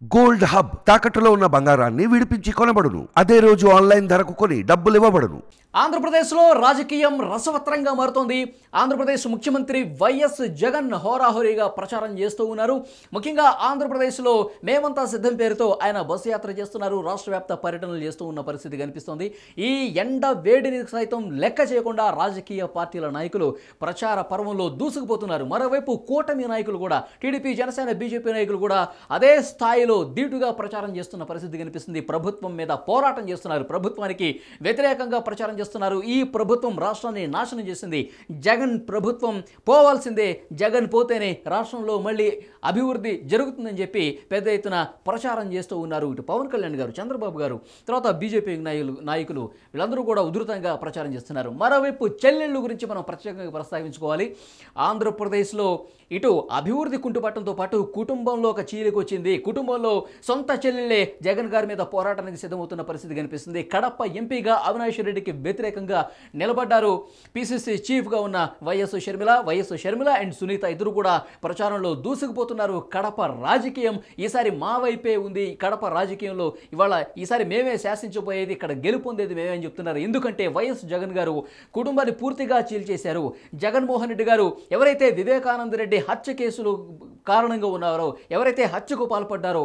Gold hub తాకట్టులో ఉన్న బంగారాన్ని విడిపించి కొనబడును. అదే రోజు ఆన్లైన్ ధరకు కొని డబ్బులు ఇవ్వబడును. ఆంధ్రప్రదేశ్లో రాజకీయం రసవత్రంగా మారుతోంది. ఆంధ్రప్రదేశ్ ముఖ్యమంత్రి వైఎస్ జగన్ హోరాహోరీగా ప్రచారం చేస్తూ ఉన్నారు. ముఖ్యంగా ఆంధ్రప్రదేశ్లో మేమంతా సిద్ధం పేరుతో ఆయన బస్సు యాత్ర చేస్తున్నారు. రాష్ట్ర వ్యాప్త పర్యటనలు చేస్తూ ఉన్న పరిస్థితి కనిపిస్తోంది. ఈ ఎండ వేడిని సైతం లెక్క చేయకుండా రాజకీయ పార్టీల నాయకులు ప్రచార పర్వంలో దూసుకుపోతున్నారు. మరోవైపు కూటమి నాయకులు కూడా టీడీపీ, జనసేన, బీజేపీ నాయకులు కూడా అదే స్థాయిలో ధీటుగా ప్రచారం చేస్తున్న పరిస్థితి కనిపిస్తుంది. ప్రభుత్వం మీద పోరాటం చేస్తున్నారు. ప్రభుత్వానికి వ్యతిరేకంగా ప్రచారం చేస్తున్నారు. ఈ ప్రభుత్వం రాష్ట్రాన్ని నాశనం చేసింది. జగన్ ప్రభుత్వం పోవాల్సిందే. జగన్ పోతేనే రాష్ట్రంలో మళ్ళీ అభివృద్ధి జరుగుతుందని చెప్పి పెద్ద ఎత్తున ప్రచారం చేస్తూ ఉన్నారు. ఇటు పవన్ కళ్యాణ్ గారు, చంద్రబాబు గారు, తర్వాత బీజేపీ నాయకులు వీళ్ళందరూ కూడా ఉధృతంగా ప్రచారం చేస్తున్నారు. మరోవైపు చెల్లెళ్ళు గురించి మనం ప్రత్యేకంగా ప్రస్తావించుకోవాలి. ఆంధ్రప్రదేశ్లో ఇటు అభివృద్ధి కుంటుపట్టడంతో పాటు కుటుంబంలో ఒక చీలిక వచ్చింది. కుటుంబంలో సొంత చెల్లెళ్ళే జగన్ గారి మీద పోరాటానికి సిద్ధమవుతున్న పరిస్థితి కనిపిస్తుంది. కడప ఎంపీగా అవినాష్ రెడ్డికి వ్యతిరేకంగా నిలబడ్డారు. పీసీసీ చీఫ్గా ఉన్న వైఎస్ షర్మిల అండ్ సునీత ఇద్దరు కూడా ప్రచారంలో దూసుకుపోతున్నారు. కడప రాజకీయం ఈసారి మా వైపే ఉంది. కడప రాజకీయంలో ఈసారి మేమే శాసించబోయేది, ఇక్కడ గెలుపొందేది మేమే అని చెప్తున్నారు. ఎందుకంటే వైఎస్ జగన్ గారు కుటుంబాన్ని పూర్తిగా చీల్చేశారు. జగన్మోహన్ రెడ్డి గారు ఎవరైతే వివేకానంద రెడ్డి హత్య కేసులు కారణంగా ఉన్నారో, ఎవరైతే హత్యకు పాల్పడ్డారో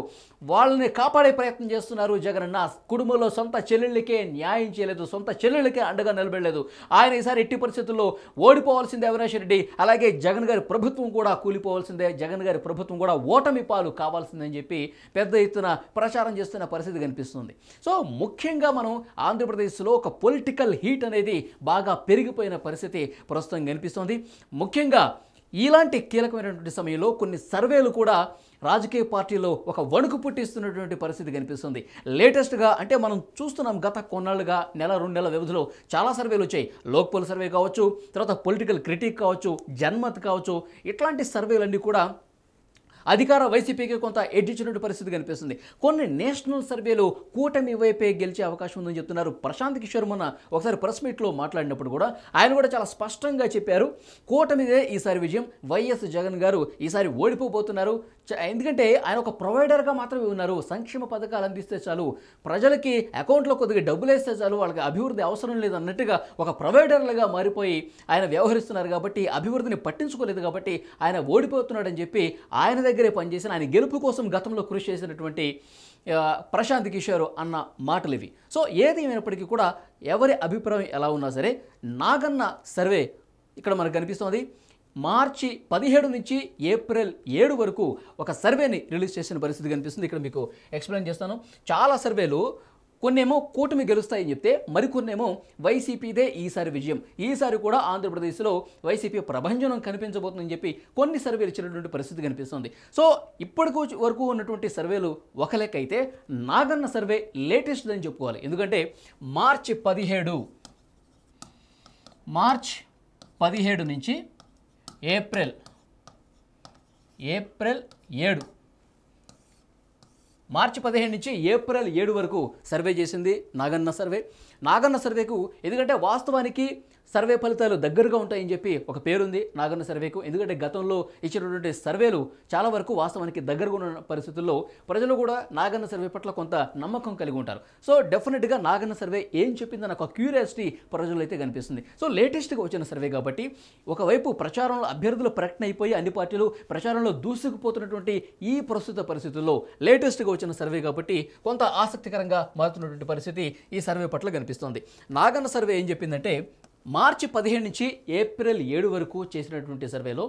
వాళ్ళని కాపాడే ప్రయత్నం చేస్తున్నారు. జగనన్న కుటుంబంలో సొంత చెల్లెళ్ళకే న్యాయం చేయలేదు, సొంత చెల్లెళ్ళకే అండగా నిలబడలేదు. ఆయన ఈసారి ఎట్టి పరిస్థితుల్లో ఓడిపోవాల్సిందే అవినాష్ రెడ్డి. అలాగే జగన్ గారి ప్రభుత్వం కూడా కూలిపోవాల్సిందే. జగన్ గారి ప్రభుత్వం కూడా ఓటమి పాలు కావాల్సిందని చెప్పి పెద్ద ఎత్తున ప్రచారం చేస్తున్న పరిస్థితి కనిపిస్తుంది. సో ముఖ్యంగా మనం ఆంధ్రప్రదేశ్లో ఒక పొలిటికల్ హీట్ అనేది బాగా పెరిగిపోయిన పరిస్థితి ప్రస్తుతం కనిపిస్తుంది. ముఖ్యంగా ఇలాంటి కీలకమైనటువంటి సమయంలో కొన్ని సర్వేలు కూడా రాజకీయ పార్టీలో ఒక వణుకు పుట్టిస్తున్నటువంటి పరిస్థితి కనిపిస్తుంది. లేటెస్ట్గా అంటే మనం చూస్తున్నాం, గత కొన్నాళ్ళుగా నెల 2 నెలల వ్యవధిలో చాలా సర్వేలు వచ్చాయి. లోక్పోల్ సర్వే కావచ్చు, తర్వాత పొలిటికల్ క్రిటిక్ కావచ్చు, జన్మత్ కావచ్చు, ఇట్లాంటి సర్వేలన్నీ కూడా అధికార వైసీపీకి కొంత ఎడ్జిచ్చినటువంటి పరిస్థితి కనిపిస్తుంది. కొన్ని నేషనల్ సర్వేలు కూటమి వైపే గెలిచే అవకాశం ఉందని చెప్తున్నారు. ప్రశాంత్ కిషోర్ మొన్న ఒకసారి ప్రెస్ మీట్లో మాట్లాడినప్పుడు కూడా ఆయన కూడా చాలా స్పష్టంగా చెప్పారు, కూటమిదే ఈసారి విజయం, వైఎస్ జగన్ గారు ఈసారి ఓడిపోబోతున్నారు. ఎందుకంటే ఆయన ఒక ప్రొవైడర్గా మాత్రమే ఉన్నారు. సంక్షేమ పథకాలు అందిస్తే చాలు, ప్రజలకి అకౌంట్లో కొద్దిగా డబ్బులు వేస్తే చాలు, వాళ్ళకి అభివృద్ధి అవసరం లేదు అన్నట్టుగా ఒక ప్రొవైడర్లుగా మారిపోయి ఆయన వ్యవహరిస్తున్నారు. కాబట్టి అభివృద్ధిని పట్టించుకోలేదు, కాబట్టి ఆయన ఓడిపోతున్నాడని చెప్పి ఆయన దగ్గరే పనిచేసిన, ఆయన గెలుపు కోసం గతంలో కృషి చేసినటువంటి ప్రశాంత్ కిషోర్ అన్న మాటలు ఇవి. సో ఏది ఏమైనప్పటికీ కూడా ఎవరి అభిప్రాయం ఎలా ఉన్నా సరే, నాగన్న సర్వే ఇక్కడ మనకు కనిపిస్తోంది. మార్చి 17 నుంచి ఏప్రిల్ 7 వరకు ఒక సర్వేని రిలీజ్ చేసిన పరిస్థితి కనిపిస్తుంది. ఇక్కడ మీకు ఎక్స్ప్లెయిన్ చేస్తాను. చాలా సర్వేలు కొన్నేమో కూటమి గెలుస్తాయని చెప్తే, మరికొన్నేమో వైసీపీదే ఈసారి విజయం, ఈసారి కూడా ఆంధ్రప్రదేశ్లో వైసీపీ ప్రభంజనం కనిపించబోతుందని చెప్పి కొన్ని సర్వేలు ఇచ్చినటువంటి పరిస్థితి కనిపిస్తుంది. సో ఇప్పటి వరకు ఉన్నటువంటి సర్వేలు ఒక లెక్క అయితే, నాగన్న సర్వే లేటెస్ట్ అని చెప్పుకోవాలి. ఎందుకంటే మార్చి 17 నుంచి ఏప్రిల్ 7, మార్చి 15 నుంచి ఏప్రిల్ 7 వరకు సర్వే చేసింది నాగన్న సర్వే. నాగన్న సర్వేకు ఎందుకంటే వాస్తవానికి సర్వే ఫలితాలు దగ్గరగా ఉంటాయని చెప్పి ఒక పేరుంది నాగన్న సర్వేకు. ఎందుకంటే గతంలో ఇచ్చినటువంటి సర్వేలు చాలా వరకు వాస్తవానికి దగ్గరగా ఉన్న పరిస్థితుల్లో ప్రజలు కూడా నాగన్న సర్వే పట్ల కొంత నమ్మకం కలిగి ఉంటారు. సో డెఫినెట్గా నాగన్న సర్వే ఏం చెప్పిందన్న ఒక క్యూరియాసిటీ ప్రజలు అయితే కనిపిస్తుంది. సో లేటెస్ట్గా వచ్చిన సర్వే కాబట్టి ఒకవైపు ప్రచారంలో అభ్యర్థులు ప్రకటన అయిపోయి అన్ని పార్టీలు ప్రచారంలో దూసుకుపోతున్నటువంటి ఈ ప్రస్తుత పరిస్థితుల్లో లేటెస్ట్గా వచ్చిన సర్వే కాబట్టి కొంత ఆసక్తికరంగా మారుతున్నటువంటి పరిస్థితి ఈ సర్వే పట్ల కనిపిస్తోంది. నాగన్న సర్వే ఏం చెప్పిందంటే, మార్చి 15 నుంచి ఏప్రిల్ 7 వరకు చేసినటువంటి సర్వేలో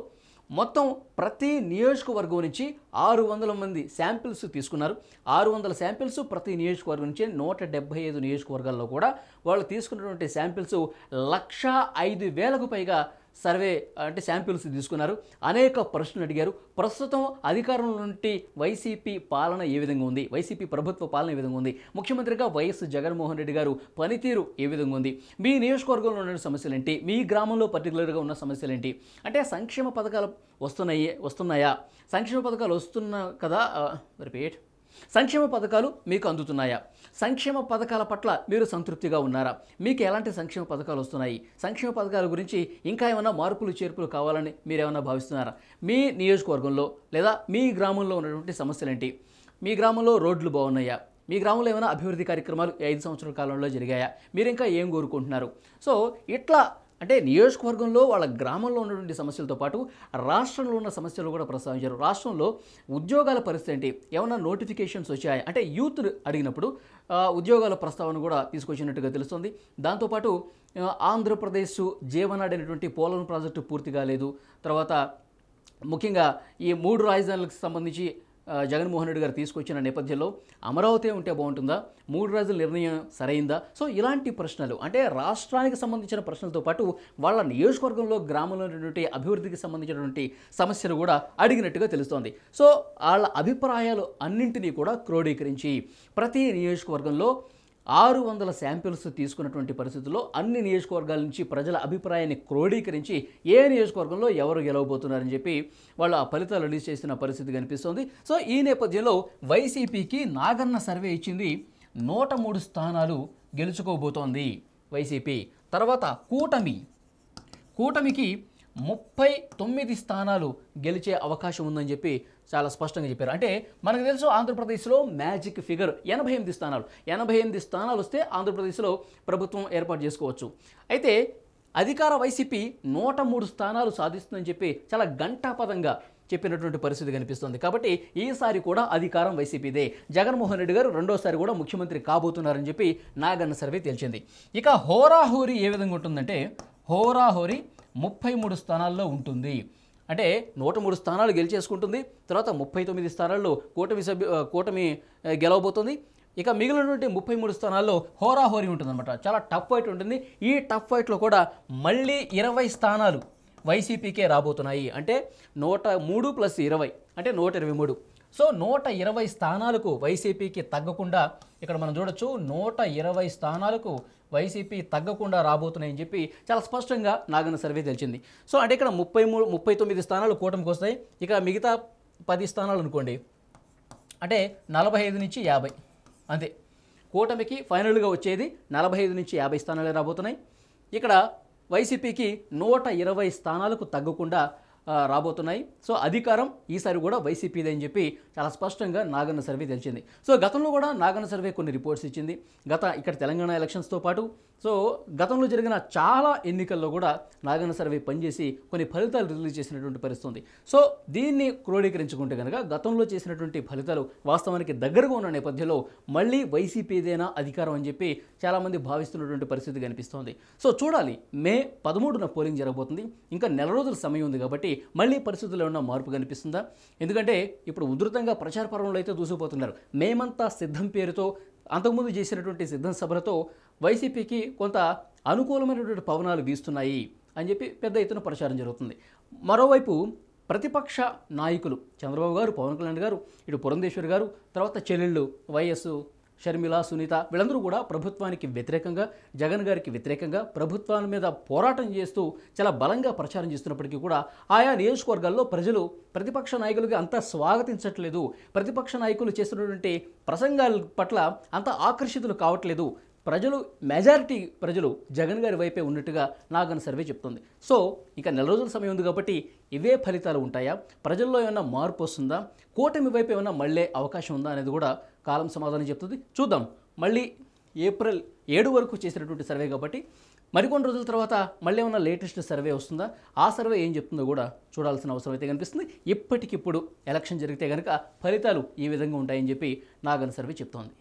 మొత్తం ప్రతి నియోజకవర్గం నుంచి 600 మంది శాంపిల్స్ తీసుకున్నారు. 600 శాంపిల్స్ ప్రతి నియోజకవర్గం నుంచి 175 నియోజకవర్గాల్లో కూడా వాళ్ళు తీసుకున్నటువంటి శాంపిల్స్ 1,05,000కు పైగా సర్వే అంటే శాంపిల్స్ తీసుకున్నారు. అనేక ప్రశ్నలు అడిగారు. ప్రస్తుతం అధికారంలో నుండి వైసీపీ పాలన ఏ విధంగా ఉంది, వైసీపీ ప్రభుత్వ పాలన ఏ విధంగా ఉంది, ముఖ్యమంత్రిగా వైఎస్ జగన్మోహన్ రెడ్డి గారు పనితీరు ఏ విధంగా ఉంది, మీ నియోజకవర్గంలో ఉన్న సమస్యలు ఏంటి, మీ గ్రామంలో పర్టికులర్గా ఉన్న సమస్యలు ఏంటి, అంటే సంక్షేమ పథకాలు వస్తున్నాయా, సంక్షేమ పథకాలు వస్తున్నా కదా, రిపీట్, సంక్షేమ పథకాలు మీకు అందుతున్నాయా, సంక్షేమ పథకాల పట్ల మీరు సంతృప్తిగా ఉన్నారా, మీకు ఎలాంటి సంక్షేమ పథకాలు వస్తున్నాయి, సంక్షేమ పథకాల గురించి ఇంకా ఏమైనా మార్పులు చేర్పులు కావాలని మీరు ఏమైనా భావిస్తున్నారా, మీ నియోజకవర్గంలో లేదా మీ గ్రామంలో ఉన్నటువంటి సమస్యలు ఏంటి, మీ గ్రామంలో రోడ్లు బాగున్నాయా, మీ గ్రామంలో ఏమైనా అభివృద్ధి కార్యక్రమాలు 5 సంవత్సరాల కాలంలో జరిగాయా, మీరు ఇంకా ఏం కోరుకుంటున్నారు. సో ఇట్లా అంటే నియోజకవర్గంలో వాళ్ళ గ్రామంలో ఉన్నటువంటి సమస్యలతో పాటు రాష్ట్రంలో ఉన్న సమస్యలు కూడా ప్రస్తావించారు. రాష్ట్రంలో ఉద్యోగాల పరిస్థితి ఏంటి, ఏమైనా నోటిఫికేషన్స్ వచ్చాయి అంటే యూత్ అడిగినప్పుడు ఉద్యోగాల ప్రస్తావన కూడా తీసుకొచ్చినట్టుగా తెలుస్తుంది. దాంతోపాటు ఆంధ్రప్రదేశ్ జీవనాడి అనేటువంటి పోలవరం ప్రాజెక్టు పూర్తి కాలేదు. తర్వాత ముఖ్యంగా ఈ 3 రాజధానులకు సంబంధించి జగన్మోహన్ రెడ్డి గారు తీసుకొచ్చిన నేపథ్యంలో అమరావతి ఉంటే బాగుంటుందా, 3 రాజుల నిర్ణయం సరైందా. సో ఇలాంటి ప్రశ్నలు అంటే రాష్ట్రానికి సంబంధించిన ప్రశ్నలతో పాటు వాళ్ళ నియోజకవర్గంలో గ్రామంలో ఉన్నటువంటి అభివృద్ధికి సంబంధించినటువంటి సమస్యలు కూడా అడిగినట్టుగా తెలుస్తోంది. సో వాళ్ళ అభిప్రాయాలు అన్నింటినీ కూడా క్రోడీకరించి ప్రతి నియోజకవర్గంలో 600 శాంపిల్స్ తీసుకున్నటువంటి పరిస్థితుల్లో అన్ని నియోజకవర్గాల నుంచి ప్రజల అభిప్రాయాన్ని క్రోడీకరించి ఏ నియోజకవర్గంలో ఎవరు గెలవబోతున్నారని చెప్పి వాళ్ళు ఆ ఫలితాలు రిలీజ్ చేసిన పరిస్థితి కనిపిస్తోంది. సో ఈ నేపథ్యంలో వైసీపీకి నాగన్న సర్వే ఇచ్చింది 103 స్థానాలు గెలుచుకోబోతోంది వైసీపీ. తర్వాత కూటమికి 39 స్థానాలు గెలిచే అవకాశం ఉందని చెప్పి చాలా స్పష్టంగా చెప్పారు. అంటే మనకు తెలుసు ఆంధ్రప్రదేశ్లో మ్యాజిక్ ఫిగర్ 88 స్థానాలు. 88 స్థానాలు వస్తే ఆంధ్రప్రదేశ్లో ప్రభుత్వం ఏర్పాటు చేసుకోవచ్చు. అయితే అధికార వైసీపీ 103 స్థానాలు సాధిస్తుందని చెప్పి చాలా ఘంటాపథంగా చెప్పినటువంటి పరిస్థితి కనిపిస్తుంది. కాబట్టి ఈసారి కూడా అధికారం వైసీపీదే. జగన్మోహన్ రెడ్డి గారు రెండోసారి కూడా ముఖ్యమంత్రి కాబోతున్నారని చెప్పి నాగన్న సర్వే తేల్చింది. ఇక హోరాహోరీ ఏ విధంగా ఉంటుందంటే హోరాహోరీ 33 స్థానాల్లో ఉంటుంది. అంటే 103 స్థానాలు గెలిచేసుకుంటుంది. తర్వాత 39 స్థానాల్లో కూటమి గెలవబోతుంది. ఇక మిగిలినటువంటి 33 స్థానాల్లో హోరాహోరీ ఉంటుందన్నమాట. చాలా టఫ్ ఫైట్ ఉంటుంది. ఈ టఫ్ ఫైట్లో కూడా మళ్ళీ 20 స్థానాలు వైసీపీకే రాబోతున్నాయి. అంటే 103 + 20 అంటే 123. సో 120 స్థానాలకు వైసీపీకి తగ్గకుండా ఇక్కడ మనం చూడొచ్చు 120 స్థానాలకు వైసీపీ తగ్గకుండా రాబోతున్నాయని చెప్పి చాలా స్పష్టంగా నాగన్న సర్వే తెలిసింది. సో అంటే ఇక్కడ 39 స్థానాలు కూటమికి వస్తాయి. ఇక మిగతా 10 స్థానాలు అనుకోండి అంటే 45 నుంచి 50 అంతే. కూటమికి ఫైనల్గా వచ్చేది 45 నుంచి 50 స్థానాలే రాబోతున్నాయి. ఇక్కడ వైసీపీకి 120 స్థానాలకు తగ్గకుండా రాబోతున్నాయి. సో అధికారం ఈసారి కూడా వైసీపీదే అని చెప్పి చాలా స్పష్టంగా నాగన్న సర్వే తెలిసింది. సో గతంలో కూడా నాగన్న సర్వే కొన్ని రిపోర్ట్స్ ఇచ్చింది. ఇక్కడ తెలంగాణ ఎలక్షన్స్తో పాటు సో గతంలో జరిగిన చాలా ఎన్నికల్లో కూడా నాగన్న సర్వే పనిచేసి కొన్ని ఫలితాలు రిలీజ్ చేసినటువంటి పరిస్థితి ఉంది. సో దీన్ని క్రోడీకరించుకుంటే కనుక గతంలో చేసినటువంటి ఫలితాలు వాస్తవానికి దగ్గరగా ఉన్న నేపథ్యంలో మళ్ళీ వైసీపీదేనా అధికారం అని చెప్పి చాలామంది భావిస్తున్నటువంటి పరిస్థితి కనిపిస్తోంది. సో చూడాలి, మే 13న పోలింగ్ జరగబోతుంది. ఇంకా నెల రోజుల సమయం ఉంది కాబట్టి మళ్ళీ పరిస్థితుల్లో ఉన్న మార్పు కనిపిస్తుందా? ఎందుకంటే ఇప్పుడు ఉధృతంగా ప్రచార పర్వంలో అయితే దూసుకుపోతున్నారు. మేమంతా సిద్ధం పేరుతో అంతకుముందు చేసినటువంటి సిద్ధం సభలతో వైసీపీకి కొంత అనుకూలమైనటువంటి పవనాలు వీస్తున్నాయి అని చెప్పి పెద్ద ఎత్తున ప్రచారం జరుగుతుంది. మరోవైపు ప్రతిపక్ష నాయకులు చంద్రబాబు గారు, పవన్ కళ్యాణ్ గారు, ఇటు పురంధేశ్వరి గారు, తర్వాత చెల్లెళ్ళు వైఎస్ షర్మిల, సునీత వీళ్ళందరూ కూడా ప్రభుత్వానికి వ్యతిరేకంగా, జగన్ గారికి వ్యతిరేకంగా ప్రభుత్వాల మీద పోరాటం చేస్తూ చాలా బలంగా ప్రచారం చేస్తున్నప్పటికీ కూడా ఆయా నియోజకవర్గాల్లో ప్రజలు ప్రతిపక్ష నాయకులకి అంత స్వాగతించట్లేదు. ప్రతిపక్ష నాయకులు చేస్తున్నటువంటి ప్రసంగాల పట్ల అంత ఆకర్షితులు కావట్లేదు. మెజారిటీ ప్రజలు జగన్ గారి వైపే ఉన్నట్టుగా నాగన్ సర్వే చెప్తుంది. సో ఇక నెల రోజుల సమయం ఉంది కాబట్టి ఇవే ఫలితాలు ఉంటాయా? ప్రజల్లో ఏమైనా మార్పు వస్తుందా? కూటమి వైపు ఏమైనా మళ్ళీ అవకాశం ఉందా అనేది కూడా కాలం సమాధానం చెప్తుంది. చూద్దాం. మళ్ళీ ఏప్రిల్ 7 వరకు చేసినటువంటి సర్వే కాబట్టి మరికొన్ని రోజుల తర్వాత మళ్ళీ ఏమైనా లేటెస్ట్ సర్వే వస్తుందా? ఆ సర్వే ఏం చెప్తుందో కూడా చూడాల్సిన అవసరం అయితే కనిపిస్తుంది. ఇప్పటికిప్పుడు ఎలక్షన్ జరిగితే కనుక ఫలితాలు ఈ విధంగా ఉంటాయని చెప్పి నాగన్ సర్వే చెప్తోంది.